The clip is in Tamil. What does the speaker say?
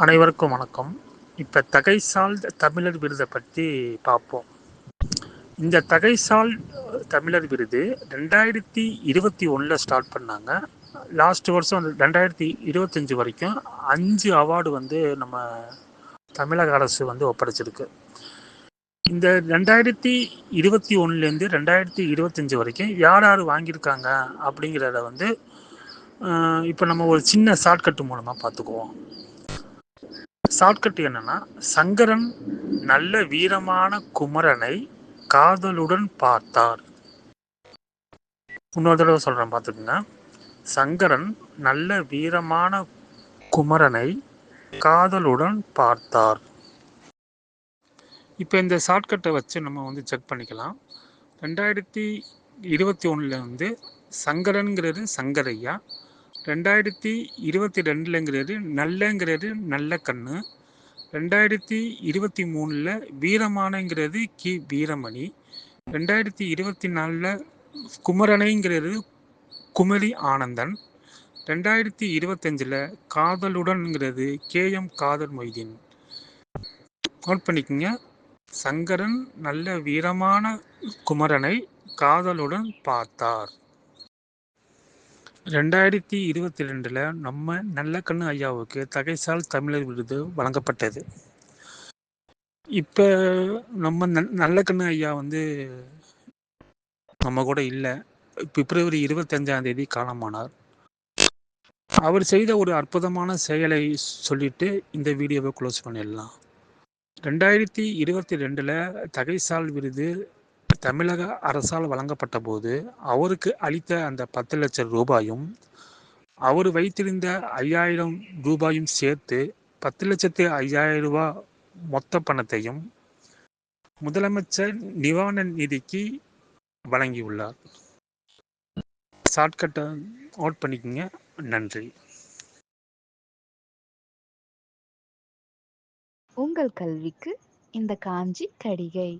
அனைவருக்கும் வணக்கம். இப்போ தகைசால் தமிழர் விருதை பற்றி பார்ப்போம். இந்த தகைசால் தமிழர் விருது 2021 ஸ்டார்ட் பண்ணாங்க. லாஸ்ட் வருஷம் 2025 வரைக்கும் 5 அவார்டு நம்ம தமிழக அரசு ஒப்படைச்சிருக்கு. இந்த 2021 2025 வரைக்கும் யார் யார் வாங்கியிருக்காங்க அப்படிங்கிறத இப்போ நம்ம ஒரு சின்ன ஷார்ட்கட் மூலமாக பார்த்துக்குவோம். ஷார்ட்கட் என்னன்னா, சங்கரன் நல்ல வீரமான குமரனை காதலுடன் பார்த்தார். இன்னொரு தடவை சொல்றேன், பார்த்துக்குங்க. சங்கரன் நல்ல வீரமான குமரனை காதலுடன் பார்த்தார். இப்போ இந்த ஷார்ட்கட்டை வச்சு நம்ம செக் பண்ணிக்கலாம். 2021 சங்கரன்கிறது சங்கரையா, 2022 நல்லங்கிறது நல்ல கண்ணு, 2023 வீரமானங்கிறது கி வீரமணி, 2024 குமரனைங்கிறது குமரி ஆனந்தன், 2025 காதலுடன்ங்கிறது KM காதல் மொய்தீன். நோட் பண்ணிக்கோங்க. சங்கரன் நல்ல வீரமான குமரனை காதலுடன் பார்த்தார். 2022 நம்ம நல்லக்கண்ணு ஐயாவுக்கு தகைசால் தமிழர் விருது வழங்கப்பட்டது. இப்போ நம்ம நல்லக்கண்ணு ஐயா நம்ம கூட இல்லை. பிப்ரவரி 25 காலமானார். அவர் செய்த ஒரு அற்புதமான செயலை சொல்லிட்டு இந்த வீடியோவை க்ளோஸ் பண்ணிடலாம். 2022 தகைசால் விருது தமிழக அரசால் வழங்கப்பட்ட போது அவருக்கு அளித்த அந்த 10 லட்சம் ரூபாயும் அவர் வைத்திருந்த 5000 ரூபாயும் சேர்த்து 10,05,000 ரூபாய் மொத்த பணத்தையும் முதலமைச்சர் நிவாரண நிதிக்கு வழங்கியுள்ளார். ஷார்ட்கட்டை நோட் பண்ணிக்கோங்க. நன்றி. உங்கள் கல்விக்கு இந்த காஞ்சி கடிகை.